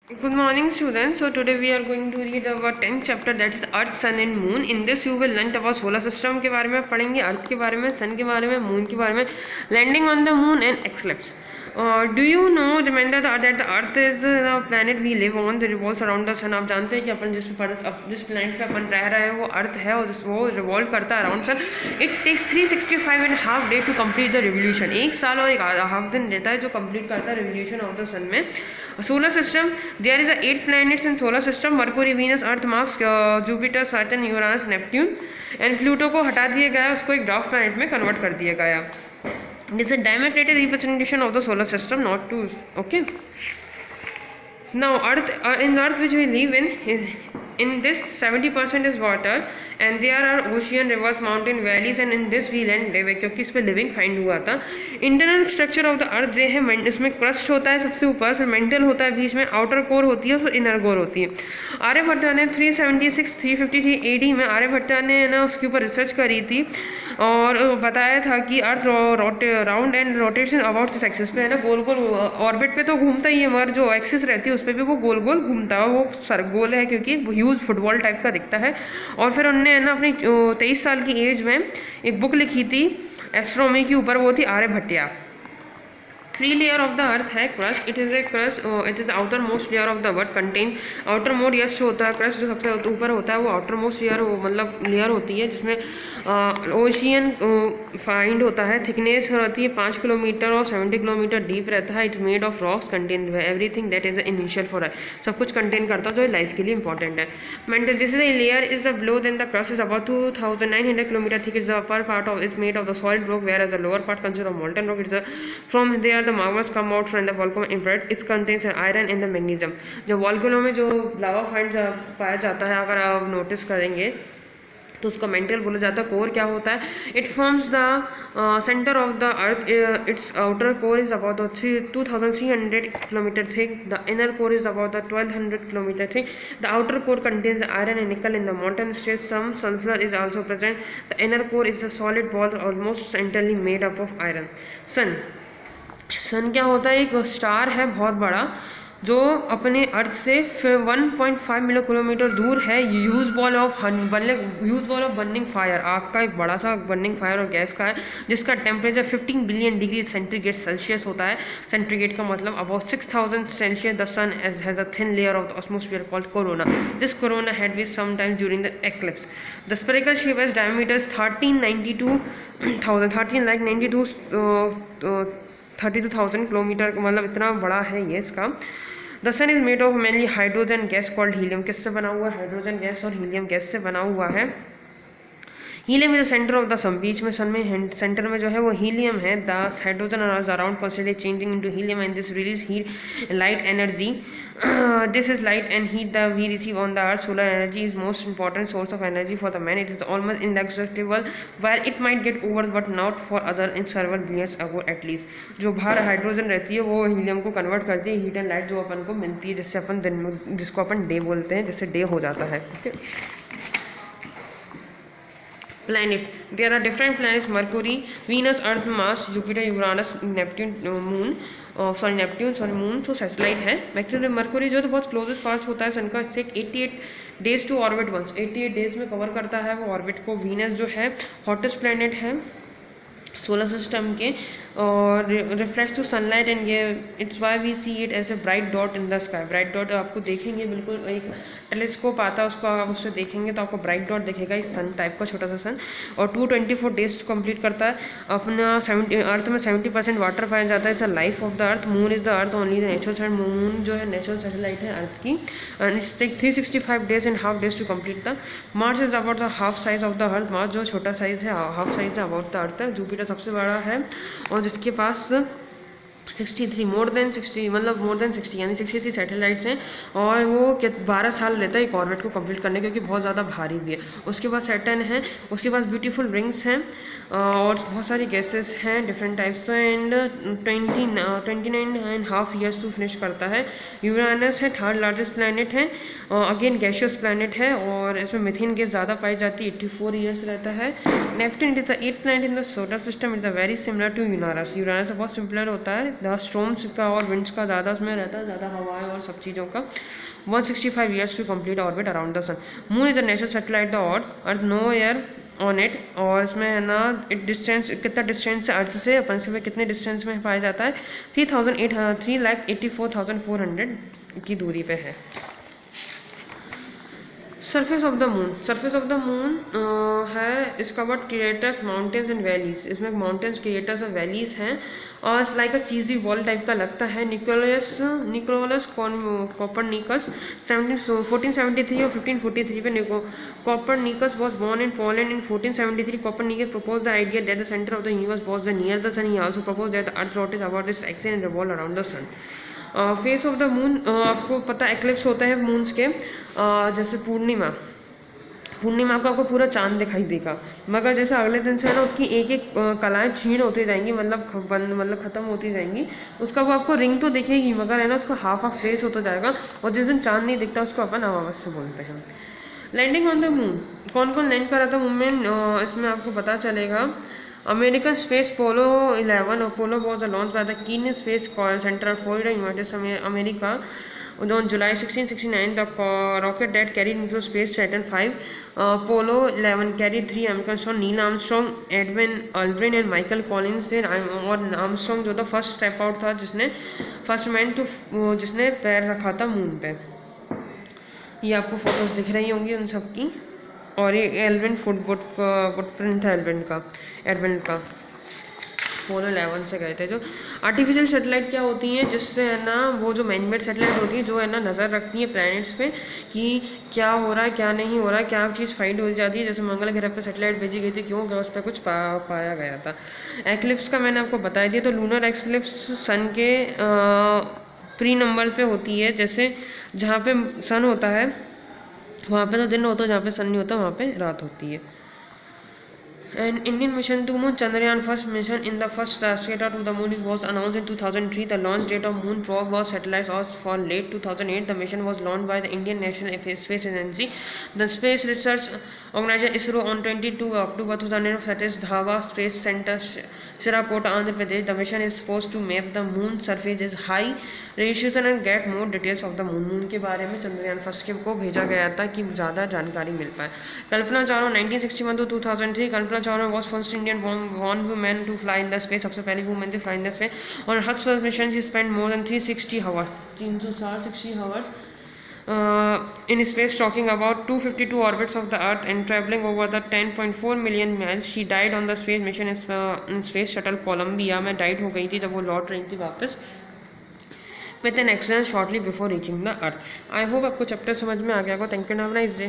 Good morning, students. So today we are going to read our 10th chapter, that's the Earth, Sun and Moon. In this you will learn about solar system के बारे में पढ़ेंगे, अर्थ के बारे में, सन के बारे में, मून के बारे में, landing on the moon and eclipse. Do you know, remember that the Earth is the planet we live on, that revolves around the sun. आप जानते हैं कि अपन जिस प्लैनेट पे अपन रह रहे हैं वो अर्थ है और वो रिवॉल्व करता है around sun. It takes 365.5 days to complete the revolution. 1 साल और 1.5 दिन रहता है जो कंप्लीट करता है रिवोल्यूशन ऑफ द सन में. Solar system, there is 8 planets in solar system. Mercury, Venus, Earth, Mars, Jupiter, Saturn, Uranus, Neptune and Pluto को हटा दिया गया, उसको एक ड्वार्फ प्लैनेट में कन्वर्ट कर दिया गया. It is a diametric representation of the solar system, not two. Okay. Now, Earth, in the Earth which we live in this 70% is water, and there are ocean, rivers, mountain, valleys, and in this we land live, क्योंकि इस पे living find हुआ था. Internal structure of the अर्थ जो है, इसमें crust होता है सबसे ऊपर, फिर मेंटल होता है बीच में, आउटर कोर होती है, फिर इनर कोर होती है. आर्यभट्ट ने 353 AD में आर्यभट्ट ने ना उसके ऊपर रिसर्च करी थी और बताया था कि earth round and rotation about this axis पे है ना, गोल गोल ऑर्बिट पे तो घूमता ही है, मगर जो एक्सिस रहती है उस पर भी वो गोल गोल घूमता है. वो गोल है क्योंकि ह्यूज फुटबॉल टाइप का दिखता है. और फिर उन्होंने है ना अपनी 23 साल की एज में एक बुक लिखी थी एस्ट्रोनॉमी के ऊपर, वो थी Aryabhatiya. 3 layer of the earth है crust. It is a crust, it is outer most layer of the world content. Outer most यस्ट होता है, क्रस्ट जो सबसे ऊपर होता है वो आउटर मोस्ट लेयर मतलब लेयर होती है जिसमें ओशियन फाइंड होता है. थिकनेस होती है 5 किलोमीटर और 70 किलोमीटर डीप रहता है. It's made of rocks, contain everything that is initial for है, सब कुछ कंटेन करता है जो लाइफ के लिए इंपॉर्टेंट है. Mantle, this is a layer is the below then the crust is about 2900 kilometre thick. Is the upper part of is made of the solid rock, where as the lower part consist of molten rock. It's from there the magmas come out from the volcano infrared. It contains iron and the magnesium. जो volcano में जो लावा find पाया जाता है, अगर आप notice करेंगे तो उसका मेंटल बोला जाता है. कोर क्या होता है? It forms the centre of the earth. Its outer core is about 2300 kilometre thick. The inner core is about 1200 kilometre thick. The outer core contains iron and nickel in the molten state. Some sulphur is also present. The inner core is the solid ball almost centrally made up of iron. Sun क्या होता है? एक star है बहुत बड़ा जो अपने अर्थ से 1.5 मिलियन किलोमीटर दूर है. Huge ball of burning fire, आग का एक बड़ा सा बर्निंग फायर और गैस का है, जिसका temperature 15 billion degree centigrade Celsius होता है. सेंटीग्रेड का मतलब about 6000 Celsius. The sun has a thin layer of the atmosphere called corona. This corona had been sometimes during the eclipse. The spherical shape has diameter 32,000 kilometre, मतलब इतना बड़ा है ये इसका. The sun is made of mainly hydrogen gas called helium. किससे बना हुआ है? हाइड्रोजन गैस और हीलियम गैस से बना हुआ है. Helium is the centre of the sun. बीच में सन में सेंटर में जो है वो हीलियम है. The hydrogen are around constantly changing into helium and this release heat light energy. This is light and heat that we receive on the earth. Solar energy is most important source of energy for the man. It is almost indestructible, while it might get over but not for other in several billions ago at least. जो बाहर hydrogen रहती है वो helium को convert करती है, heat and light जो अपन को मिलती है, जिससे अपन दिन में, जिसको अपन डे बोलते हैं, जिससे डे हो जाता है. Okay? Planets. There are different planets: Mercury, Venus, Earth, Mars, Jupiter, Uranus, Neptune, Moon. Neptune moon तो सैटेलाइट है. मरकुरी जो तो बहुत क्लोजेस्ट पास होता है सन का. इससे 88 days to orbit once. 88 days में कवर करता है वो ऑर्बिट को. वीनस जो है हॉटेस्ट प्लैनेट है सोलर सिस्टम के और रिफ्लेक्ट्स टू सनलाइट एंड ये it's why we see it as a bright dot in the sky. Bright dot आपको देखेंगे, बिल्कुल एक टेलीस्कोप आता है उसको आप उससे देखेंगे तो आपको ब्राइट डॉट दिखेगा, इस सन टाइप का छोटा सा सन. और 224 डेज कंप्लीट करता है. अपना अर्थ में 70% वाटर पाया जाता है. इस life of the Earth. Moon is the Earth only natural satellite. Moon जो है नेचुरल सैटेलाइट है अर्थ की. And it's take 365 days and half days to complete the. Mars is about the half size of the Earth. Mars जो छोटा size है, half size है about the Earth है. Jupiter सबसे बड़ा है और जिसके पास 63 मोर देन 60 यानी 63 सैटेलाइट्स हैं. और वो 12 साल लेता है एक ऑर्बिट को कंप्लीट करने, क्योंकि बहुत ज़्यादा भारी भी है. उसके बाद सैटर्न है, उसके पास ब्यूटीफुल रिंग्स हैं और बहुत सारी गैसेस हैं different types. And 29.5 years to finish करता है. यूरानस है थर्ड लार्जेस्ट प्लैनेट है, अगेन गैशियस प्लैनेट है और इसमें मीथेन गैस ज़्यादा पाई जाती है. 84 ईयर्स रहता है. Neptune is the 8th planet in the solar system. Is a very similar to Uranus. Uranus बहुत सिमिलर होता है द स्टॉर्म्स का और विंड्स का ज़्यादा उसमें रहता है, ज़्यादा हवाएं और सब चीज़ों का। 165 years to complete orbit around the sun. Moon is a natural satellite the Earth no air on it. और इसमें है ना डिस्टेंस कितना डिस्टेंस है अर्थ से, अपन से कितने डिस्टेंस में पाया जाता है, 3,84,400 की दूरी पे है। Surface of the moon, surface of the moon है इसका about creators mountains and valleys. इसमें माउंटेन्स क्रिएटर्स और वैलीज हैं और it's like a cheesy ball type का लगता है। निकोलस कोपरनिकस 1473 और 1543 पे Copernicus was born in Poland in 1473। Copernicus proposed the idea that the center of the universe was near the sun. He also proposed that the earth rotates about its axis and revolves around the sun. Face of the moon, आपको पता है eclipse होता है moons के, जैसे पूर्णिमा को आपको पूरा चांद दिखाई देगा, मगर जैसे अगले दिन से है ना उसकी एक एक कलाएँ छीण होती जाएंगी, मतलब ख़त्म होती जाएंगी। उसका वो आपको रिंग तो दिखेगी मगर है ना उसको हाफ फेस होता जाएगा, और जिस दिन चांद नहीं दिखता उसको अपन अमावस्या बोलते हैं। लैंडिंग ऑन द मून, कौन कौन लैंड करा था मून में, इसमें आपको पता चलेगा। American space Apollo 11 Apollo was launched by the Kennedy Space Center, Florida, United States, America. On July 1669, the rocket that carried into space Saturn V, Apollo 11 carried 3 Americans, Neil Armstrong, Edwin Aldrin and Michael Collins थे। और Armstrong जो था first step out था, जिसने पैर रखा था moon पे। ये आपको फोटोज दिख रही होंगी उन सब की। और ये एल्विन फुटप्रिंट था एडविन का अपोलो 11 से गए थे। जो आर्टिफिशियल सैटेलाइट क्या होती हैं, जिससे है ना वो जो मैनमेड सैटेलाइट होती है जो है ना नज़र रखती है प्लैनेट्स पे कि क्या हो रहा है क्या नहीं हो रहा है, क्या चीज़ फाइंड हो जाती है। जैसे मंगल ग्रह पे सैटेलाइट भेजी गई थी, क्यों क्या उस पर कुछ पाया गया था। एक्लिप्स का मैंने आपको बता दिया। तो लूनर एक्लिप्स सन के प्री नंबर पे होती है, जैसे जहाँ पे सन होता है वहाँ पे तो दिन होता है, जहाँ पे सन नहीं होता वहाँ पे रात होती है। And Indian mission to moon, Chandrayaan first mission in the first state to the moon was announced in 2003. The launch date of moon probe was satellite was for late 2008. The mission was launched by the Indian National Space Agency. The Space Research Organization ISRO on 22 October 2008 satellites Dhava Space Center, Sirapur, Andhra Pradesh. The mission is supposed to map the moon surface is high resolution and get more details of the moon. Moon के बारे में Chandrayaan first को भेजा गया था कि ज़्यादा जानकारी मिल पाए। Kalpana Chawla 1961 to 2003। Kalpana Chawla was first Indian born woman to fly in the space। सबसे पहली वुमेन थी fly in the space। On her first mission she spent more than 360 hours in space, talking about 252 orbits of the earth and traveling over the 10.4 million miles. She died on the space mission in space shuttle Columbia में died हो गई थी जब वो लौट रही थी वापस with an accident shortly before reaching the earth. I hope आपको चैप्टर समझ में आ गया होगा। Thank you, have a nice day.